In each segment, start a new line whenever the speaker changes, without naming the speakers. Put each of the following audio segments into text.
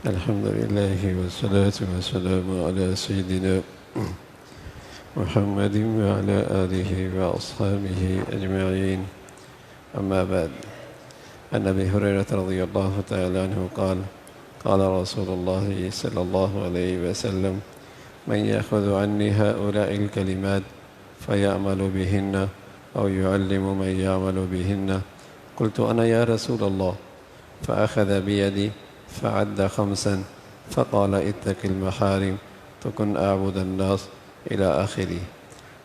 الحمد لله والصلاة والسلام على سيدنا محمد وعلى آله وأصحابه أجمعين. أما بعد، عن أبي هريرة رضي الله تعالى عنه قال قال رسول الله صلى الله عليه وسلم: من يأخذ عني هؤلاء الكلمات فيعمل بهن أو يعلم من يعمل بهن. قلت أنا يا رسول الله، فأخذ بيدي فعد 5 فقال: اتق المحارم تكن أعبد الناس إلى آخره.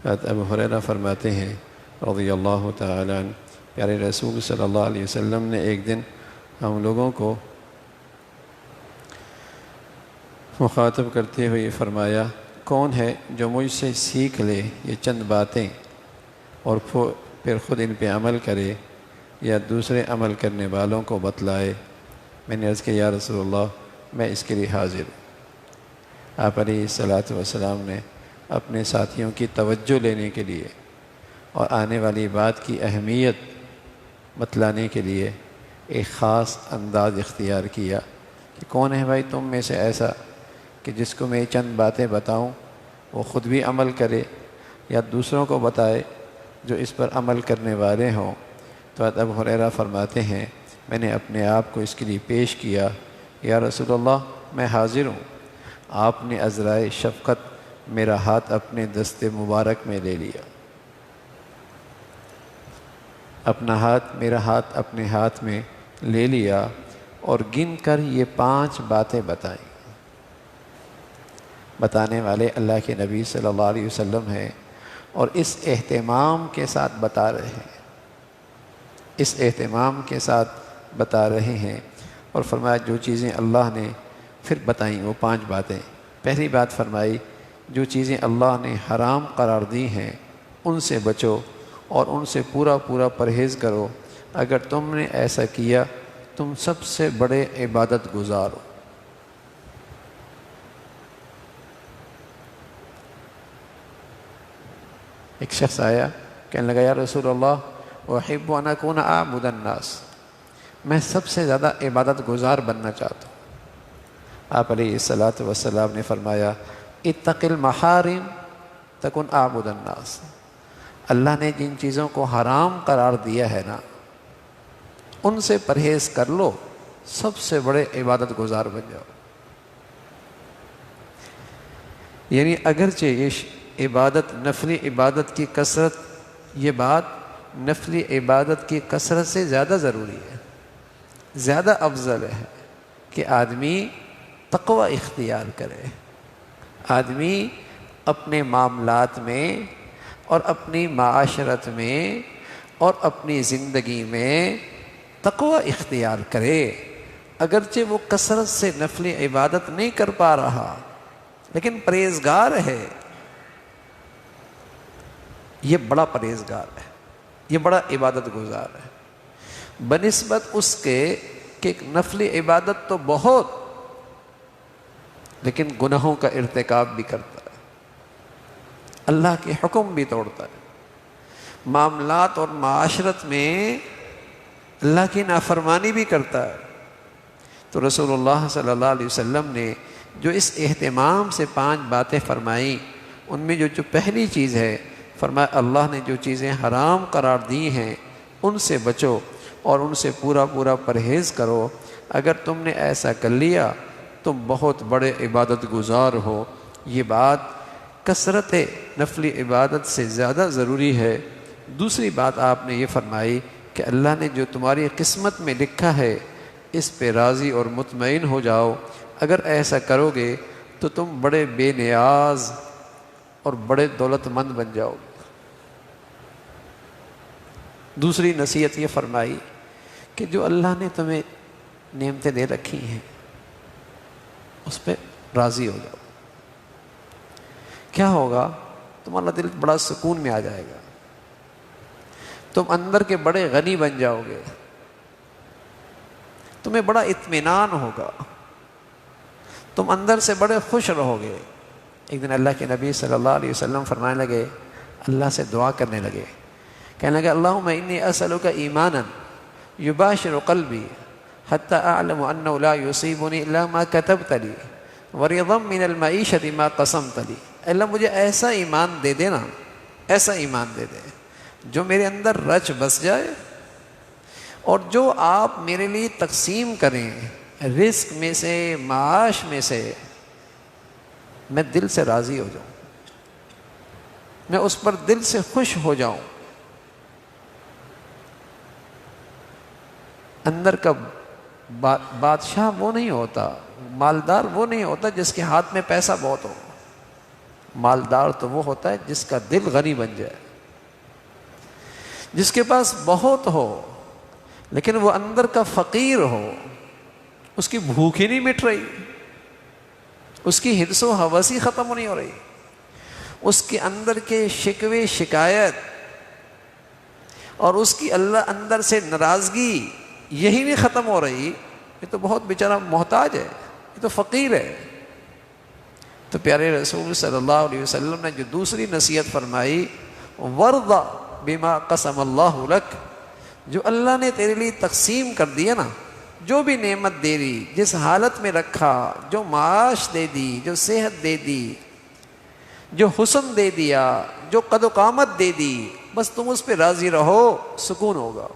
حضرت ابو ہریرہ فرماتے ہیں رضی اللہ تعالی عنہ، پیارے رسول صلی اللہ علیہ وسلم نے ایک دن ہم لوگوں کو مخاطب کرتے ہوئے فرمایا: کون ہے جو مجھ سے سیکھ لے یہ چند باتیں اور پھر خود ان پہ عمل کرے یا دوسرے عمل کرنے والوں کو بتلائے؟ میں نے عرض کیا: یا رسول اللہ، میں اس کے لیے حاضر ہوں۔ آپ علیہ الصلاۃ والسلام نے اپنے ساتھیوں کی توجہ لینے کے لیے اور آنے والی بات کی اہمیت بتلانے کے لیے ایک خاص انداز اختیار کیا کہ کون ہے بھائی تم میں سے ایسا کہ جس کو میں چند باتیں بتاؤں وہ خود بھی عمل کرے یا دوسروں کو بتائے جو اس پر عمل کرنے والے ہوں؟ تو حضرت ابو ہریرہ فرماتے ہیں میں نے اپنے آپ کو اس کے لیے پیش کیا: یا رسول اللہ، میں حاضر ہوں۔ آپ نے عذرائے شفقت میرا ہاتھ اپنے دست مبارک میں لے لیا، میرا ہاتھ اپنے ہاتھ میں لے لیا اور گن کر یہ 5 باتیں بتائیں۔ بتانے والے اللہ کے نبی صلی اللہ علیہ وسلم ہیں اور اس اہتمام کے ساتھ بتا رہے ہیں اور فرمایا جو چیزیں اللہ نے پھر بتائیں وہ 5 باتیں۔ پہلی بات فرمائی: جو چیزیں اللہ نے حرام قرار دی ہیں ان سے بچو اور ان سے پورا پرہیز کرو، اگر تم نے ایسا کیا تم سب سے بڑے عبادت گزار ہو۔ ایک شخص آیا، کہنے لگا: یا رسول اللہ، احب ان اکون اعبد الناس، میں سب سے زیادہ عبادت گزار بننا چاہتا ہوں۔ آپ علیہ الصلاۃ والسلام نے فرمایا: اتق المحارم تکن اعبد الناس، اللہ نے جن چیزوں کو حرام قرار دیا ہے نا ان سے پرہیز کر لو، سب سے بڑے عبادت گزار بن جاؤ۔ یعنی اگرچہ یہ عبادت نفلی عبادت کی کثرت، یہ بات نفلی عبادت کی کثرت سے زیادہ ضروری ہے، زیادہ افضل ہے کہ آدمی تقوی اختیار کرے، آدمی اپنے معاملات میں اور اپنی معاشرت میں اور اپنی زندگی میں تقوی اختیار کرے۔ اگرچہ وہ کثرت سے نفلی عبادت نہیں کر پا رہا لیکن پرہیزگار ہے، یہ بڑا پرہیزگار ہے، یہ بڑا عبادت گزار ہے بنسبت اس کے کہ ایک نفلی عبادت تو بہت لیکن گناہوں کا ارتکاب بھی کرتا ہے، اللہ کے حکم بھی توڑتا ہے، معاملات اور معاشرت میں اللہ کی نافرمانی بھی کرتا ہے۔ تو رسول اللہ صلی اللہ علیہ وسلم نے جو اس اہتمام سے 5 باتیں فرمائیں، ان میں جو پہلی چیز ہے، فرمایا اللہ نے جو چیزیں حرام قرار دی ہیں ان سے بچو اور ان سے پورا پرہیز کرو، اگر تم نے ایسا کر لیا تم بہت بڑے عبادت گزار ہو۔ یہ بات کثرت نفلی عبادت سے زیادہ ضروری ہے۔ دوسری بات آپ نے یہ فرمائی کہ اللہ نے جو تمہاری قسمت میں لکھا ہے اس پہ راضی اور مطمئن ہو جاؤ، اگر ایسا کرو گے تو تم بڑے بے نیاز اور بڑے دولت مند بن جاؤ گے۔ دوسری نصیحت یہ فرمائی کہ جو اللہ نے تمہیں نعمتیں دے رکھی ہیں اس پہ راضی ہو جاؤ۔ کیا ہوگا؟ تمہارا دل بڑا سکون میں آ جائے گا، تم اندر کے بڑے غنی بن جاؤ گے، تمہیں بڑا اطمینان ہوگا، تم اندر سے بڑے خوش رہو گے۔ ایک دن اللہ کے نبی صلی اللہ علیہ وسلم فرمانے لگے، اللہ سے دعا کرنے لگے، کہنے لگے: اللہم انی اسألک ایمانا یباشر قلبی حتی اعلم انه لا یصیبنی الا ما کتبت لی ورضا من المعیشۃ ما قسمت لی۔ اللہ مجھے ایسا ایمان دے دے نا، ایسا ایمان دے دے جو میرے اندر رچ بس جائے، اور جو آپ میرے لیے تقسیم کریں رزق میں سے، معاش میں سے، میں دل سے راضی ہو جاؤں، میں اس پر دل سے خوش ہو جاؤں۔ اندر کا بادشاہ وہ نہیں ہوتا، مالدار وہ نہیں ہوتا جس کے ہاتھ میں پیسہ بہت ہو، مالدار تو وہ ہوتا ہے جس کا دل غنی بن جائے، جس کے پاس بہت ہو لیکن وہ اندر کا فقیر ہو، اس کی بھوک ہی نہیں مٹ رہی، اس کی حرص و ہوس ہی ختم نہیں ہو رہی، اس کے اندر کے شکوے شکایت اور اس کی اللہ اندر سے ناراضگی یہی نہیں ختم ہو رہی، یہ تو بہت بیچارہ محتاج ہے، یہ تو فقیر ہے۔ تو پیارے رسول صلی اللہ علیہ وسلم نے جو دوسری نصیحت فرمائی، وَرْضَ بِمَا قَسَمَ اللَّهُ لَكَ، جو اللہ نے تیرے لیے تقسیم کر دیا نا، جو بھی نعمت دے دی، جس حالت میں رکھا، جو معاش دے دی، جو صحت دے دی، جو حسن دے دیا، جو قد و قامت دے دی، بس تم اس پہ راضی رہو، سکون ہوگا۔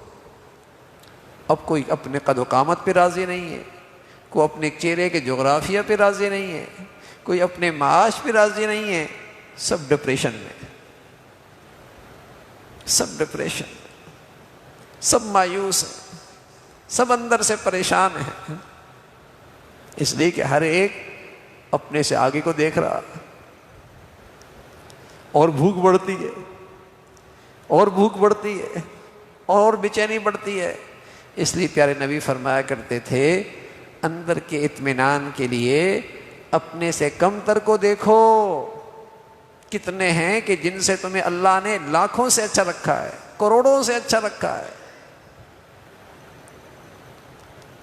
اب کوئی اپنے قد و قامت پہ راضی نہیں ہے، کوئی اپنے چہرے کے جغرافیہ پہ راضی نہیں ہے، کوئی اپنے معاش پہ راضی نہیں ہے، سب ڈپریشن میں، سب ڈپریشن میں، سب مایوس ہیں، سب اندر سے پریشان ہیں، اس لیے کہ ہر ایک اپنے سے آگے کو دیکھ رہا، اور بھوک بڑھتی ہے، اور بھوک بڑھتی ہے، اور بے چینی بڑھتی ہے۔ اس لیے پیارے نبی فرمایا کرتے تھے، اندر کے اطمینان کے لیے اپنے سے کم تر کو دیکھو۔ کتنے ہیں کہ جن سے تمہیں اللہ نے لاکھوں سے اچھا رکھا ہے، کروڑوں سے اچھا رکھا ہے،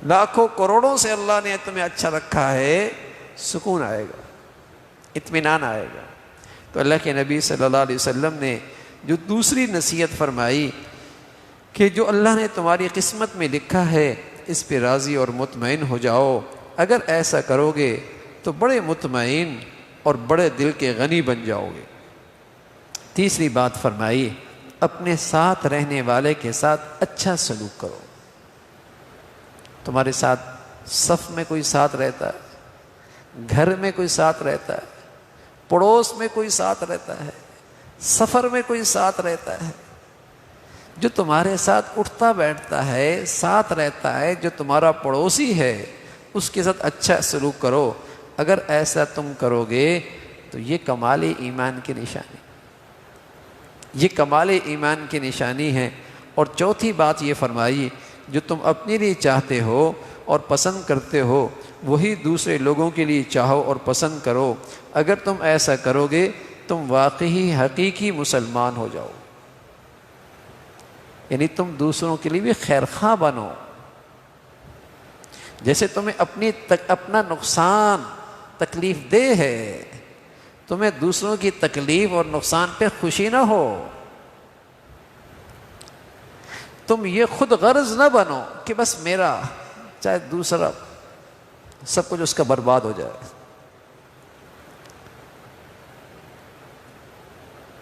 لاکھوں کروڑوں سے اللہ نے تمہیں اچھا رکھا ہے، سکون آئے گا، اطمینان آئے گا۔ تو اللہ کے نبی صلی اللہ علیہ وسلم نے جو دوسری نصیحت فرمائی کہ جو اللہ نے تمہاری قسمت میں لکھا ہے اس پہ راضی اور مطمئن ہو جاؤ، اگر ایسا کرو گے تو بڑے مطمئن اور بڑے دل کے غنی بن جاؤ گے۔ تیسری بات فرمائی، اپنے ساتھ رہنے والے کے ساتھ اچھا سلوک کرو۔ تمہارے ساتھ صف میں کوئی ساتھ رہتا ہے، گھر میں کوئی ساتھ رہتا ہے، پڑوس میں کوئی ساتھ رہتا ہے، سفر میں کوئی ساتھ رہتا ہے، جو تمہارے ساتھ اٹھتا بیٹھتا ہے، ساتھ رہتا ہے، جو تمہارا پڑوسی ہے، اس کے ساتھ اچھا سلوک کرو۔ اگر ایسا تم کرو گے تو یہ کمال ایمان کی نشانی، یہ کمال ایمان کی نشانی ہے۔ اور چوتھی بات یہ فرمائی، جو تم اپنے لیے چاہتے ہو اور پسند کرتے ہو وہی دوسرے لوگوں کے لیے چاہو اور پسند کرو۔ اگر تم ایسا کرو گے تم واقعی حقیقی مسلمان ہو جاؤ، یعنی تم دوسروں کے لیے بھی خیرخواہ بنو۔ جیسے تمہیں اپنا نقصان تکلیف دہ ہے، تمہیں دوسروں کی تکلیف اور نقصان پہ خوشی نہ ہو، تم یہ خود غرض نہ بنو کہ بس میرا، چاہے دوسرا سب کچھ اس کا برباد ہو جائے۔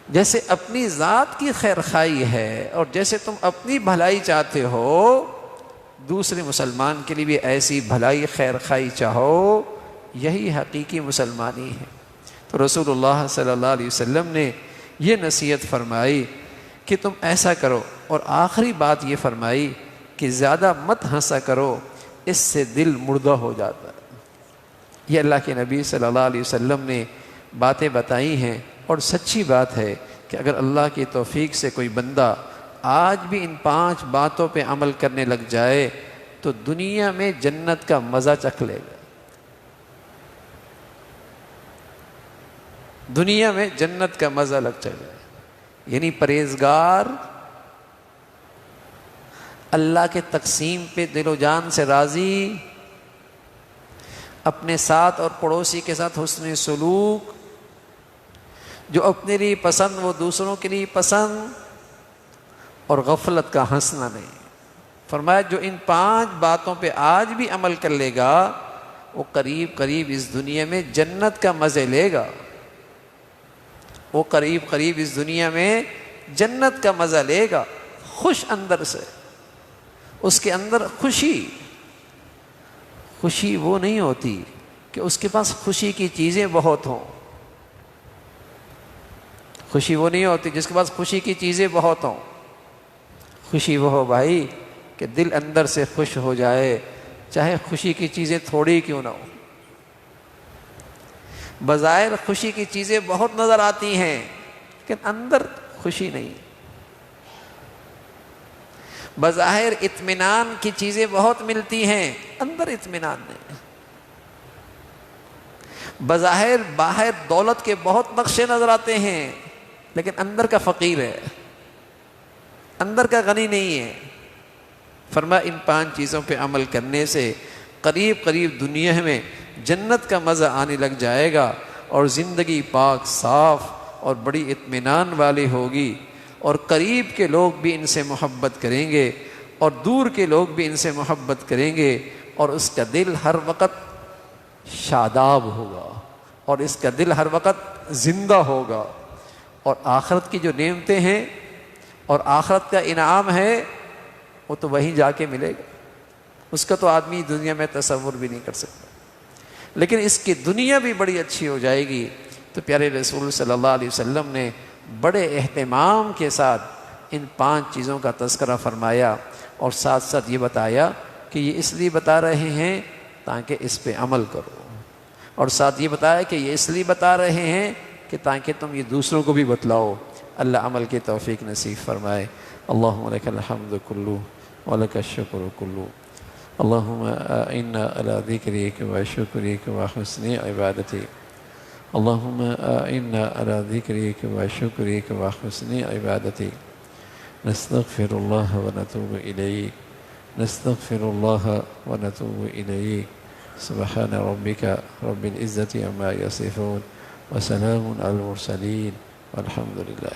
جیسے اپنی ذات کی خیرخواہی ہے اور جیسے تم اپنی بھلائی چاہتے ہو، دوسرے مسلمان کے لیے بھی ایسی بھلائی خیرخواہی چاہو، یہی حقیقی مسلمانی ہے۔ تو رسول اللہ صلی اللہ علیہ وسلم نے یہ نصیحت فرمائی کہ تم ایسا کرو، اور آخری بات یہ فرمائی کہ زیادہ مت ہنسا کرو، اس سے دل مردہ ہو جاتا ہے۔ یہ اللہ کے نبی صلی اللہ علیہ وسلم نے باتیں بتائی ہیں، اور سچی بات ہے کہ اگر اللہ کی توفیق سے کوئی بندہ آج بھی ان 5 باتوں پہ عمل کرنے لگ جائے تو دنیا میں جنت کا مزہ چکھ لے گا، دنیا میں جنت کا مزہ لگ چلے گا۔ یعنی پرہیزگار، اللہ کے تقسیم پہ دل و جان سے راضی، اپنے ساتھ اور پڑوسی کے ساتھ حسن سلوک، جو اپنے لیے پسند وہ دوسروں کے لیے پسند، اور غفلت کا ہنسنا نہیں، فرمایا جو ان 5 باتوں پہ آج بھی عمل کر لے گا وہ قریب قریب اس دنیا میں جنت کا مزے لے گا، وہ قریب قریب اس دنیا میں جنت کا مزہ لے گا، خوش اندر سے، اس کے اندر خوشی وہ نہیں ہوتی کہ اس کے پاس خوشی کی چیزیں بہت ہوں، خوشی وہ نہیں ہوتی جس کے پاس خوشی کی چیزیں بہت ہوں، خوشی وہ ہو بھائی کہ دل اندر سے خوش ہو جائے، چاہے خوشی کی چیزیں تھوڑی کیوں نہ ہو۔ بظاہر خوشی کی چیزیں بہت نظر آتی ہیں لیکن اندر خوشی نہیں، بظاہر اطمینان کی چیزیں بہت ملتی ہیں، اندر اطمینان نہیں، بظاہر باہر دولت کے بہت نقشے نظر آتے ہیں لیکن اندر کا فقیر ہے، اندر کا غنی نہیں ہے۔ فرمایا ان 5 چیزوں پہ عمل کرنے سے قریب قریب دنیا میں جنت کا مزہ آنے لگ جائے گا اور زندگی پاک صاف اور بڑی اطمینان والی ہوگی، اور قریب کے لوگ بھی ان سے محبت کریں گے اور دور کے لوگ بھی ان سے محبت کریں گے، اور اس کا دل ہر وقت شاداب ہوگا اور اس کا دل ہر وقت زندہ ہوگا، اور آخرت کی جو نعمتیں ہیں اور آخرت کا انعام ہے وہ تو وہیں جا کے ملے گا، اس کا تو آدمی دنیا میں تصور بھی نہیں کر سکتا، لیکن اس کی دنیا بھی بڑی اچھی ہو جائے گی۔ تو پیارے رسول صلی اللہ علیہ وسلم نے بڑے اہتمام کے ساتھ ان 5 چیزوں کا تذکرہ فرمایا، اور ساتھ ساتھ یہ بتایا کہ یہ اس لیے بتا رہے ہیں تاکہ اس پہ عمل کرو، اور ساتھ یہ بتایا کہ یہ اس لیے بتا رہے ہیں کہ تاکہ تم یہ دوسروں کو بھی بتلاؤ۔ اللہ عمل کی توفیق نصیب فرمائے۔ اللہم لک الحمد کلو ولک الشکر کلو، اللہم اعنا علی ذکرک و شکرک و حسن عبادتک، اللہم اعنا علی ذکرک و شکرک و حسن عبادتک، نستغفر اللہ و نتوب الیک، نستغفر اللہ و نتوب الیک، سبحان ربک رب العزة عما یصفون وسلام علی المرسلین والحمد للہ۔